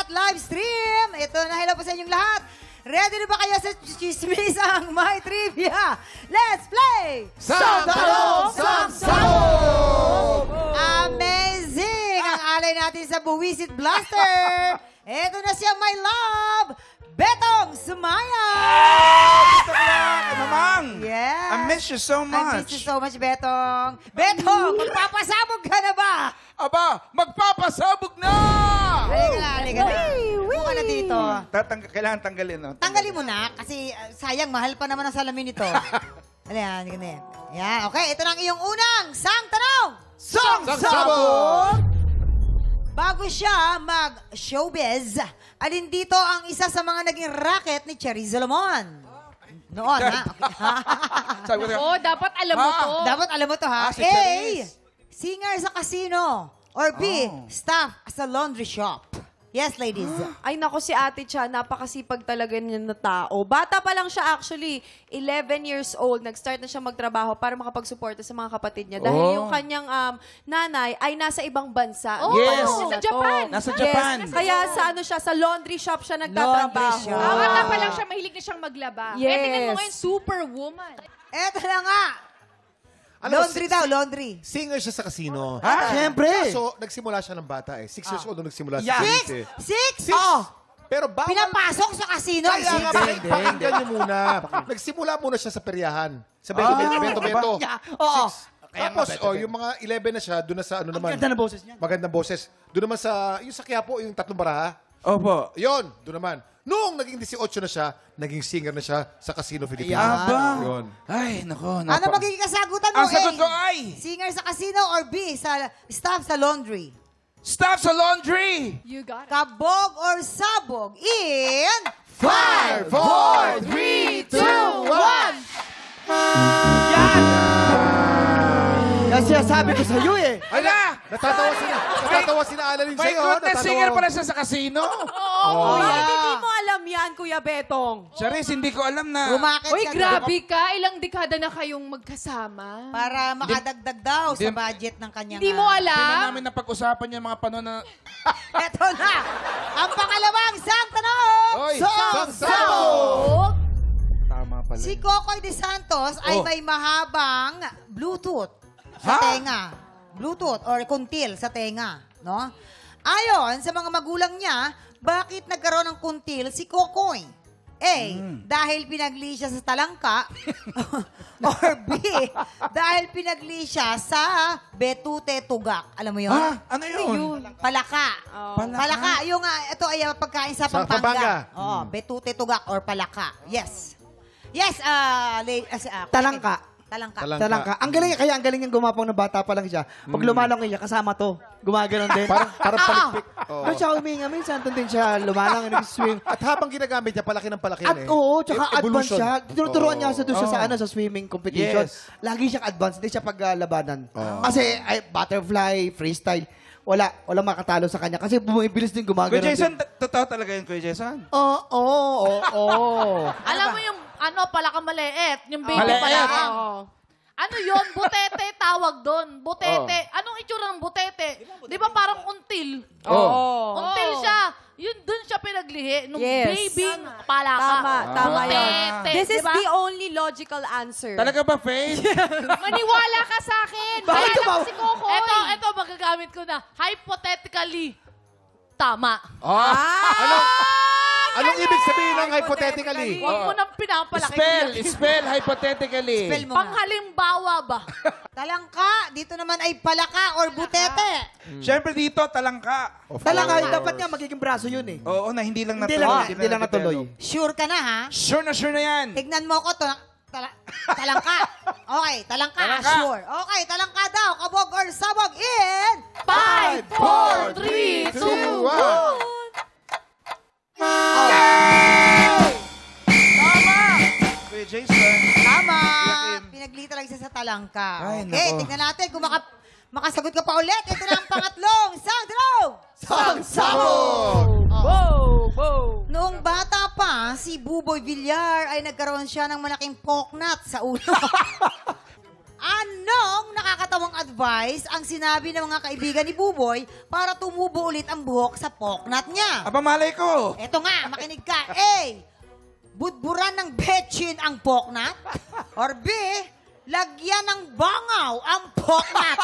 bawat live stream. Ito na, hello po sa inyong lahat. Ready na ba kayo sa chismisang may trivia? Let's play! Sang Sabog! Amazing! Ang alay natin sa Buwisit Blaster. Ito na siya, my love, Betong Sumaya! Mamang! Yes! I miss you so much. I miss you so much, Betong. Betong, magpapasabog ka na ba? Aba, magpapasabog na! Halika na. Buka na dito. Kailangan tanggalin, no? Tanggalin mo na, kasi sayang, mahal pa naman ang salamin nito. Halika na. Yan, okay. Ito na ang iyong unang sang tanong. Sang Sabog! Bago siya mag-showbiz, alin dito ang isa sa mga naging racket ni Cherry Solomon? Noon, ha? Sabi ko, Oo, dapat alam mo to. Dapat alam mo to, ha? Si A, Cherries. singer sa casino. Or B, staff sa laundry shop. Yes, ladies. Ay, nako, si Ate Cha, napakasipag talaga niya na tao. Bata pa lang siya actually, 11 years old, nag-start na siya magtrabaho para makapagsuporta sa mga kapatid niya. Dahil yung kanyang nanay ay nasa ibang bansa. Oh, Yes. nasa Japan. Nasa Japan. Yes. Kaya sa ano siya, sa laundry shop siya nagtatrabaho. Laundry shop. Bata pa lang siya, mahilig na siyang maglaba. Yes. Eh, tingnan mo ngayon, superwoman. Eto na nga. Laundry daw, laundry. Singer siya sa casino. Siyempre. So, nagsimula siya ng bata eh. 6 years old nung nagsimula Yeah. sa business eh. Six? Oh, Pero bawal... pinapasok sa casino. Kaya nga, pakinggan niyo muna. Nagsimula muna siya sa peryahan. Sa Beto-Beto. Oo. Tapos, yung mga 11 na siya, doon na sa ano naman. Ganda na boses niya. Magandang boses. Doon naman sa, yung sa Quiapo, yung tatlong baraha. Opo. Yun, doon naman. Noong naging 18 na siya, naging singer na siya sa Casino Philippines. Aba. Yun. Ay, nako. Ano magiging kasagutan mo? Ang sagot A, ko ay... singer sa casino or B, sa staff sa laundry? Staff sa laundry! You got it. Kabog or sabog in 5, 4, 3, 2, 1! Kasi sabi ko sa iyo eh. Ala! Natatawa sina Annalyn My sa'yo. goodness, singer pala siya sa casino. Kuya, hindi mo alam yan, Kuya Betong. Charis, hindi ko alam na... Bumakit Uy, ka grabe ka. Ilang dekada na kayong magkasama. para makadagdag daw sa Di- budget ng kanyang... Hindi mo Hindi man alam? namin napag-usapan yung mga panon na... Eto na! Ang pangalawang sang tanong! Oy, Sang Sabog! Tama pala. Si Cocoy de Santos ay may mahabang Bluetooth sa tenga. Bluetooth or kuntil sa tenga. No? Ayon sa mga magulang niya, bakit nagkaroon ng kuntil si Cocoy? A, dahil pinagli siya sa talangka. Or B, dahil pinagli siya sa betute tugak. Alam mo yun? Ano yun? Palaka. Palaka. Yung ito ay pagkain sa Sa Pampanga. Pampanga. Oh, betute tugak or palaka. Yes. Yes, Talangka. Talangka. Talangka. Ang galing, kaya ang galing yung gumapang na bata pa lang siya. Pag lumalang siya, kasama to. Gumaganon din. Parang palikpik. Doon siya huminga. Minsan doon din siya lumalang, nag-swim. At habang ginagamit niya, palaki ng palaki At na eh. oo, tsaka Yung advance evolution. siya. Tinuturuan niya Oo. sa doon siya sa, ano, sa swimming competition. Yes. Lagi siyang advance. Hindi siya paglabanan. Kasi ay, butterfly, freestyle. Walang makatalo sa kanya. Kasi bumibilis din Kuya gumagano Jason, din. totoo talaga yun, Kuya Jason? Oo. Alam mo yung ano pala ka maliit, yung baby Maliit. pa lang. Ano yon? Butete tawag doon. Butete. Anong itsura ng butete? Di ba parang until? Oo. Until siya. Yun doon siya pinaglihi. Nung Yes. baby palaka. Tama yun. Butete. This is Diba? the only logical answer. Talaga ba, Faith? Maniwala ka sa akin. Bakit Kaya tumawa? lang si Coco. Ito magagamit ko na. Hypothetically. Tama. Anong ibig sabihin ng hypothetically? Huwag mo nang pinapalaki. Spell, hypothetically. Spell mo nga. Panghalimbawa ba? Talangka. Dito naman ay palaka or butete. Siyempre dito, talangka. Talangka, dapat nga magiging braso yun eh. Oo na, hindi lang Hindi natuloy. lang, hindi lang natuloy. Sure ka na, ha? Sure na yan. Tignan mo ko to. Talangka. Okay, talangka. Talangka. Sure. Okay, talangka daw. Kabog or sabog in 5, 4, 3, 2, 1. Kuya Jason. Tama. Yakin. Pinaglita lang siya sa talangka. Ay, Okay, nako. tignan natin kung makasagot ka pa ulit. Ito na ang pangatlong sang tanong. Sang Sabog! Noong bata pa, si Buboy Villar ay nagkaroon siya ng malaking poknat sa ulo. Anong nakakatawang advice ang sinabi ng mga kaibigan ni Buboy para tumubo ulit ang buhok sa poknat niya? Aba, malay ko. Eto nga, makinig ka. A. Budburan ng betchin ang poknat. Or B. Lagyan ng bangaw ang poknat.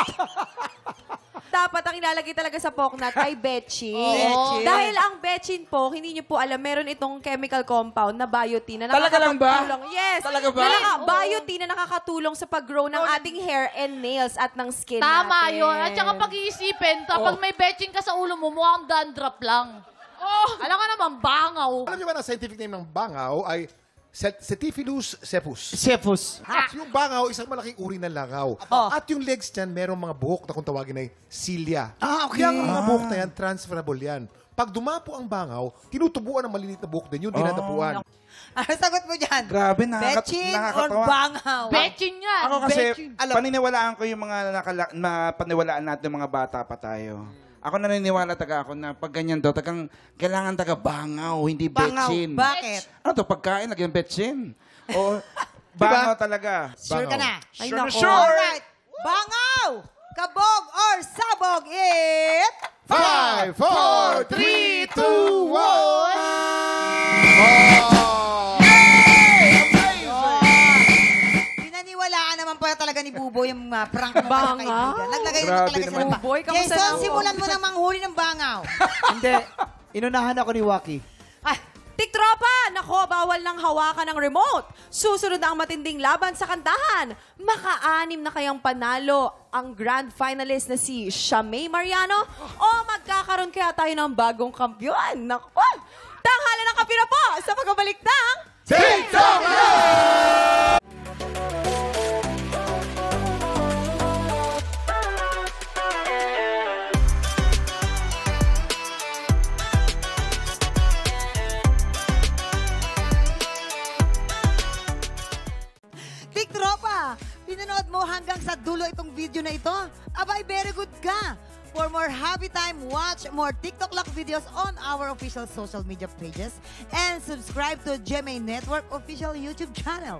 Dapat ang ilalagay talaga sa poknat ay betchin. Betchin. Dahil ang betchin po, hindi nyo po alam, meron itong chemical compound na biotin na Talaga lang ba? nakakatulong. Yes. Talaga ba? Biotin na nakakatulong sa pag-grow ng ating hair and nails at ng skin Tama natin. yun. At saka pag-iisipin, kapag may betching ka sa ulo mo, mukhang dandruff lang. Oh, alam ka naman, bangaw. Alam niyo ba na scientific name ng bangaw ay Cephilus cephus. Cephus. At yung bangaw, isang malaking uri ng langaw. At yung legs niyan, merong mga buhok na kung tawagin ay cilia. Okay. Yung mga buhok na yan, transferable yan. Pag dumapo ang bangaw, tinutubuan ng maliliit na buhok din yun, dinadapuan. Ano sagot mo dyan? Grabe, Betchin or nakakatawa. bangaw? Betching yan. Ako kasi, Betching. paniniwalaan ko yung mga paniwalaan natin mga bata pa tayo. Ako naniniwala ako na pag ganyan daw, kailangan bangaw, hindi Bangaw. betchin. Bakit? Ano to, pagkain, lagyan betchin. O, bangaw talaga. Sure ka na? Ay, Sure na nako. sure. Alright. Bangaw! Kabog or sabog it? 5, 4, 3, 2, 1. Pinaniwalaan naman pala talaga ni Buboy yung prank ng mga Bangaw? kaibigan. Naglagay Grabe na talaga naman. sa Buboy, kamusta Jason, na ako? simulan mo nang manghuli ng bangaw. Hindi. Inunahan ako ni Waki. Ah, Tiktropa! Nako, bawal nang hawakan ng remote. Susunod na ang matinding laban sa kantahan. Maka-anim na kayang panalo ang grand finalist na si Shamay Mariano o magkakaroon kaya tayo ng bagong kampyon? Nako! Tanghala ng kape na po sa pagbabalik ng TikTok! Tiktropa, pinanood mo hanggang sa dulo itong video na ito? Abay, very good ka! For more happy time, watch more TikTok Lock videos on our official social media pages and subscribe to GMA Network official YouTube channel.